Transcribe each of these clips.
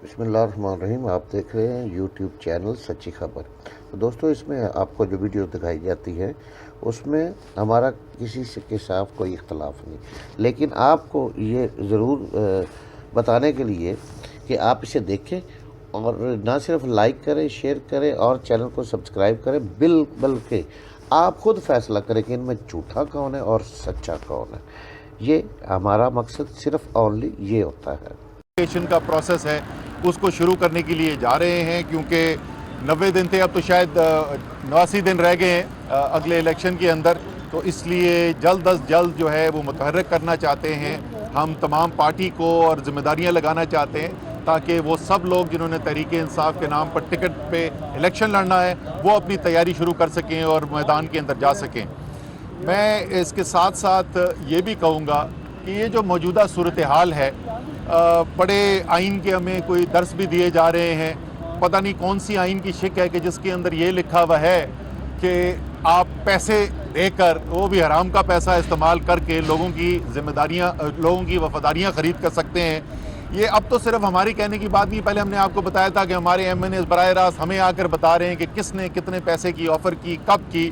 بسم اللہ الرحمن الرحیم. آپ دیکھ رہے ہیں یوٹیوب چینل سچی خبر. تو دوستو, اس میں آپ کو جو ویڈیو دکھائی جاتی ہے اس میں ہمارا کسی سے کے ساتھ کوئی اختلاف نہیں, لیکن آپ کو یہ ضرور بتانے کے لیے کہ آپ اسے دیکھیں اور نہ صرف لائک کریں, شیئر کریں اور چینل کو سبسکرائب کریں, بلکہ آپ خود فیصلہ کریں کہ ان میں جھوٹا کون ہے اور سچا کون ہے. یہ ہمارا مقصد صرف اونلی یہ ہوتا ہے. کا پروسیس ہے اس کو شروع کرنے کے لیے جا رہے ہیں, کیونکہ 90 دن تھے, اب تو شاید 89 دن رہ گئے ہیں اگلے الیکشن کے اندر. تو اس لیے جلد از جلد جو ہے وہ متحرک کرنا چاہتے ہیں. ہم تمام پارٹی کو اور ذمہ داریاں لگانا چاہتے ہیں تاکہ وہ سب لوگ جنہوں نے تحریک انصاف کے نام پر ٹکٹ پہ الیکشن لڑنا ہے وہ اپنی تیاری شروع کر سکیں اور میدان کے اندر جا سکیں. میں اس کے ساتھ ساتھ یہ بھی کہوں گا کہ یہ جو موجودہ صورتحال ہے, بڑے آئین کے ہمیں کوئی درس بھی دیے جا رہے ہیں. پتہ نہیں کون سی آئین کی شک ہے کہ جس کے اندر یہ لکھا ہوا ہے کہ آپ پیسے دے کر, وہ بھی حرام کا پیسہ استعمال کر کے لوگوں کی ذمہ داریاں, لوگوں کی وفاداریاں خرید کر سکتے ہیں. یہ اب تو صرف ہماری کہنے کی بات نہیں, پہلے ہم نے آپ کو بتایا تھا کہ ہمارے ایم این ایز براہ راست ہمیں آ کر بتا رہے ہیں کہ کس نے کتنے پیسے کی آفر کی, کب کی.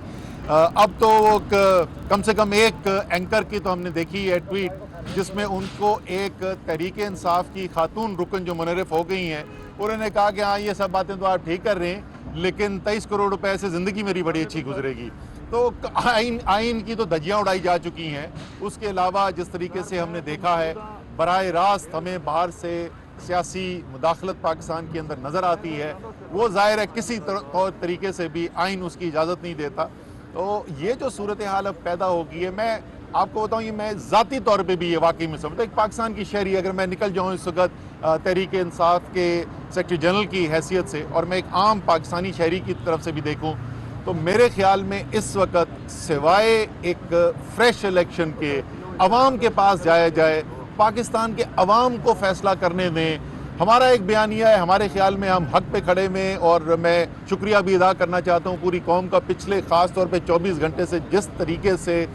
اب تو کم سے کم ایک اینکر کی تو ہم نے دیکھی ہے ٹویٹ جس میں ان کو ایک تحریک انصاف کی خاتون رکن جو منحرف ہو گئی ہیں, انہوں نے کہا کہ ہاں یہ سب باتیں تو آپ ٹھیک کر رہے ہیں لیکن 23 کروڑ روپے سے زندگی میری بڑی اچھی گزرے گی. تو آئین کی تو دھجیاں اڑائی جا چکی ہیں. اس کے علاوہ جس طریقے سے ہم نے دیکھا ہے براہ راست ہمیں باہر سے سیاسی مداخلت پاکستان کے اندر نظر آتی ہے, وہ ظاہر ہے کسی طریقے سے بھی آئین اس کی اجازت نہیں دیتا. تو یہ جو صورتحال اب پیدا ہو گئی ہے, میں آپ کو بتاؤں, یہ میں ذاتی طور پہ بھی یہ واقعی میں سمجھتا ہوں ایک پاکستان کی شہری اگر میں نکل جاؤں اس وقت تحریک انصاف کے سیکرٹری جنرل کی حیثیت سے اور میں ایک عام پاکستانی شہری کی طرف سے بھی دیکھوں, تو میرے خیال میں اس وقت سوائے ایک فریش الیکشن کے عوام کے پاس جایا جائے, پاکستان کے عوام کو فیصلہ کرنے دیں. ہمارا ایک بیانیہ ہے, ہمارے خیال میں ہم حق پہ کھڑے میں, اور میں شکریہ بھی ادا کرنا چاہتا ہوں پوری قوم کا. پچھلے خاص طور پہ 24 گھنٹے سے جس طریقے سے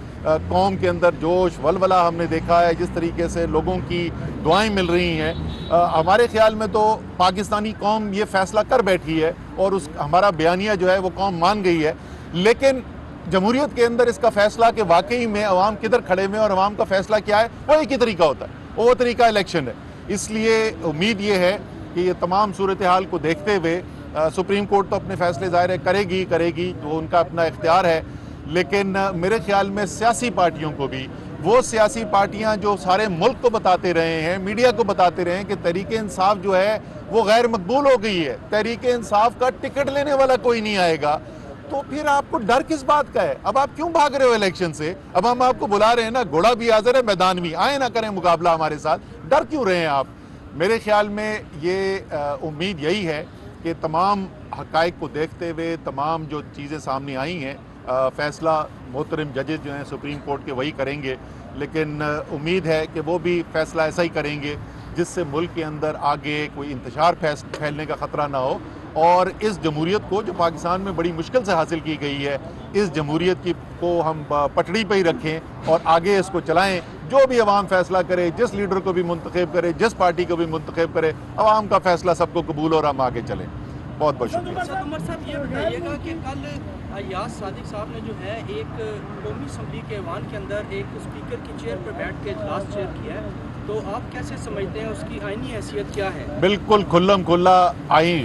قوم کے اندر جوش ولولہ ہم نے دیکھا ہے, جس طریقے سے لوگوں کی دعائیں مل رہی ہیں, ہمارے خیال میں تو پاکستانی قوم یہ فیصلہ کر بیٹھی ہے اور ہمارا بیانیہ جو ہے وہ قوم مان گئی ہے. لیکن جمہوریت کے اندر اس کا فیصلہ کہ واقعی میں عوام کدھر کھڑے میں اور عوام کا فیصلہ کیا ہے, وہ ایک ہی طریقہ ہوتا ہے, وہ طریقہ الیکشن ہے. اس لیے امید یہ ہے کہ یہ تمام صورتحال کو دیکھتے ہوئے سپریم کورٹ تو اپنے فیصلے ظاہر کرے گی, وہ ان کا اپنا اختیار ہے, لیکن میرے خیال میں سیاسی پارٹیوں کو بھی, وہ سیاسی پارٹیاں جو سارے ملک کو بتاتے رہے ہیں, میڈیا کو بتاتے رہے ہیں کہ تحریک انصاف جو ہے وہ غیر مقبول ہو گئی ہے, تحریک انصاف کا ٹکٹ لینے والا کوئی نہیں آئے گا, تو پھر آپ کو ڈر کس بات کا ہے؟ اب آپ کیوں بھاگ رہے ہو الیکشن سے؟ اب ہم آپ کو بلا رہے ہیں نا, گھوڑا بھی حاضر ہے, میدان بھی, آئے نہ کریں مقابلہ ہمارے ساتھ, ڈر کیوں رہے ہیں آپ؟ میرے خیال میں یہ امید یہی ہے کہ تمام حقائق کو دیکھتے ہوئے, تمام جو چیزیں سامنے آئی ہیں, فیصلہ محترم ججز جو ہیں سپریم کورٹ کے وہی کریں گے, لیکن امید ہے کہ وہ بھی فیصلہ ایسا ہی کریں گے جس سے ملک کے اندر آگے کوئی انتشار پھیلنے کا خطرہ نہ ہو, اور اس جمہوریت کو جو پاکستان میں بڑی مشکل سے حاصل کی گئی ہے, اس جمہوریت کو ہم پٹڑی پہ ہی رکھیں اور آگے اس کو چلائیں. جو بھی عوام فیصلہ کرے, جس لیڈر کو بھی منتخب کرے, جس پارٹی کو بھی منتخب کرے, عوام کا فیصلہ سب کو قبول اور ہم آگے چلیں. بہت بہت شکریہ. عمر صاحب یہ بتائیے گا کہ کل ایاز صادق صاحب نے جو ہے ایک قومی اسمبلی کے ایوان کے اندر ایک اسپیکر کی چیئر پر بیٹھ کے اجلاس چیئر کیا ہے, تو آپ کیسے سمجھتے ہیں اس کی آئینی حیثیت کیا ہے؟ بالکل کھلم کھلا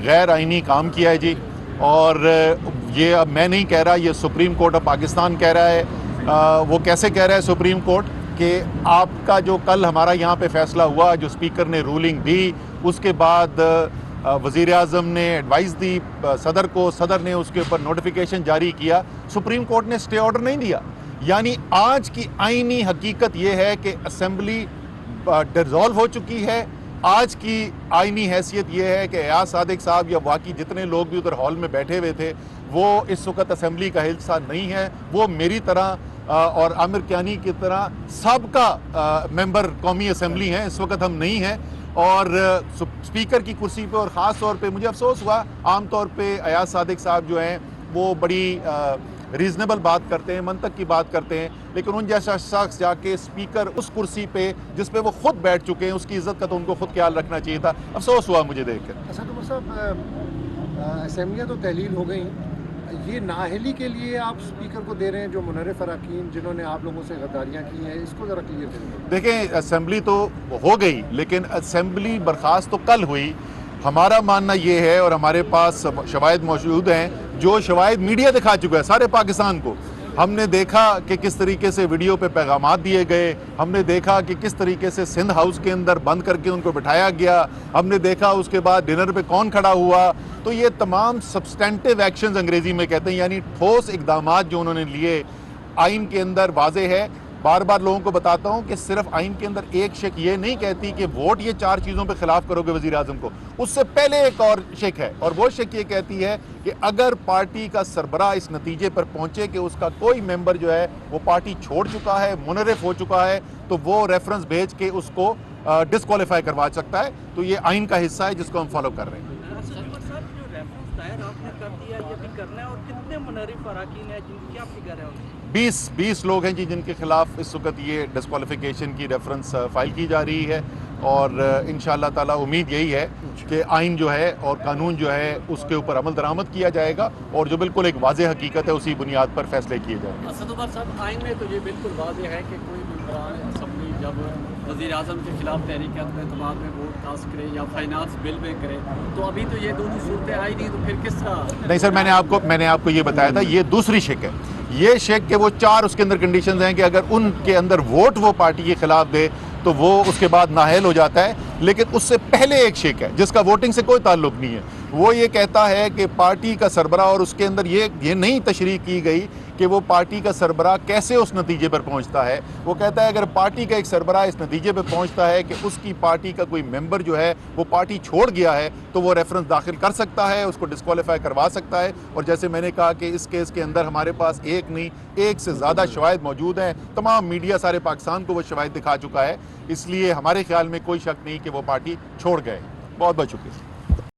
غیر آئینی کام کیا ہے جی, اور یہ اب میں نہیں کہہ رہا, یہ سپریم کورٹ آف پاکستان کہہ رہا ہے. وہ کیسے کہہ رہا ہے سپریم کورٹ کہ آپ کا جو کل ہمارا یہاں پہ فیصلہ ہوا, جو اسپیکر نے رولنگ دی, اس کے بعد وزیر اعظم نے ایڈوائز دی صدر کو, صدر نے اس کے اوپر نوٹیفیکیشن جاری کیا, سپریم کورٹ نے اسٹے آرڈر نہیں دیا. یعنی آج کی آئینی حقیقت یہ ہے کہ اسمبلی ڈیزالو ہو چکی ہے. آج کی آئینی حیثیت یہ ہے کہ ایاز صادق صاحب یا واقعی جتنے لوگ بھی ادھر ہال میں بیٹھے ہوئے تھے وہ اس وقت اسمبلی کا حصہ نہیں ہے. وہ میری طرح اور عامر کیانی کی طرح سابقہ ممبر قومی اسمبلی ہیں, اس وقت ہم نہیں ہیں. اور اسپیکر کی کرسی پہ, اور خاص طور پہ مجھے افسوس ہوا, عام طور پہ ایاز صادق صاحب جو ہیں وہ بڑی ریزنیبل بات کرتے ہیں، منطق کی بات کرتے ہیں، لیکن ان جیسا شخص جا کے اسپیکر اس کرسی پہ جس پہ وہ خود بیٹھ چکے ہیں، اس کی عزت کا تو ان کو خود خیال رکھنا چاہیے تھا۔ افسوس ہوا مجھے دیکھ کر۔ اسد عمر صاحب، اسمبلیاں تو تحلیل ہو گئیں، یہ نااہلی کے لیے آپ اسپیکر کو دے رہے ہیں جو منرف اراکین جنہوں نے آپ لوگوں سے غداریاں کی ہیں، اس کو ذرا کلیئر کریں۔ دیکھیں، اسمبلی تو ہو گئی لیکن اسمبلی برخاست تو کل ہوئی۔ ہمارا ماننا یہ ہے اور ہمارے پاس شواہد موجود ہیں، جو شواہد میڈیا دکھا چکا ہے سارے پاکستان کو۔ ہم نے دیکھا کہ کس طریقے سے ویڈیو پہ پیغامات دیے گئے، ہم نے دیکھا کہ کس طریقے سے سندھ ہاؤس کے اندر بند کر کے ان کو بٹھایا گیا، ہم نے دیکھا اس کے بعد ڈنر پہ کون کھڑا ہوا۔ تو یہ تمام سبسٹینٹیو ایکشنز انگریزی میں کہتے ہیں، یعنی ٹھوس اقدامات جو انہوں نے لیے، آئین کے اندر واضح ہے۔ بار بار لوگوں کو بتاتا ہوں کہ صرف آئین کے اندر ایک شک یہ نہیں کہتی کہ ووٹ یہ 4 چیزوں پہ خلاف کرو گے وزیر اعظم کو، اس سے پہلے ایک اور شک ہے، اور وہ شک یہ کہتی ہے کہ اگر پارٹی کا سربراہ اس نتیجے پر پہنچے کہ اس کا کوئی ممبر جو ہے وہ پارٹی چھوڑ چکا ہے، منحرف ہو چکا ہے، تو وہ ریفرنس بھیج کے اس کو ڈسکوالیفائی کروا سکتا ہے۔ تو یہ آئین کا حصہ ہے جس کو ہم فالو کر رہے ہیں۔ اسد عمر صاحب، جو ریفرنس دائر آپ نے کر دیا یہ بھی کرنا ہے، اور کتنے منحرف اراکین ہیں جن کی کیا فگر ہے ان کی؟ 20 لوگ ہیں جن کے خلاف اس وقت یہ ڈسکوالیفیکیشن کی ریفرنس فائل کی جا رہی ہے، اور انشاءاللہ تعالیٰ امید یہی ہے کہ آئین جو ہے اور قانون جو ہے اس کے اوپر عمل درآمد کیا جائے گا، اور جو بالکل ایک واضح حقیقت ہے اسی بنیاد پر فیصلے کیے جائیں گے۔ اسد عمر صاحب، آئین میں تو یہ بالکل واضح ہے کہ کوئی ممبران اسمبلی جب وزیر اعظم کے خلاف تحریک عدم اعتماد میں ووٹ کاسٹ کرے یا فائنانس بل میں کرے، تو ابھی تو یہ دونوں صورتیں آئی نہیں، تو پھر کس طرح؟ نہیں سر، میں نے آپ کو یہ بتایا تھا، یہ دوسری شک ہے۔ یہ شک کہ وہ 4 اس کے اندر کنڈیشنز ہیں کہ اگر ان کے اندر ووٹ وہ پارٹی کے خلاف دے تو وہ اس کے بعد نااہل ہو جاتا ہے، لیکن اس سے پہلے ایک شک ہے جس کا ووٹنگ سے کوئی تعلق نہیں ہے۔ وہ یہ کہتا ہے کہ پارٹی کا سربراہ، اور اس کے اندر یہ نہیں تشریح کی گئی کہ وہ پارٹی کا سربراہ کیسے اس نتیجے پر پہنچتا ہے۔ وہ کہتا ہے اگر پارٹی کا ایک سربراہ اس نتیجے پہ پہنچتا ہے کہ اس کی پارٹی کا کوئی ممبر جو ہے وہ پارٹی چھوڑ گیا ہے، تو وہ ریفرنس داخل کر سکتا ہے، اس کو ڈسکوالیفائی کروا سکتا ہے۔ اور جیسے میں نے کہا کہ اس کیس کے اندر ہمارے پاس ایک نہیں، ایک سے زیادہ شواہد موجود ہیں، تمام میڈیا سارے پاکستان کو وہ شواہد دکھا چکا ہے، اس لیے ہمارے خیال میں کوئی شک نہیں کہ وہ پارٹی چھوڑ گئے۔ بہت بہت شکریہ۔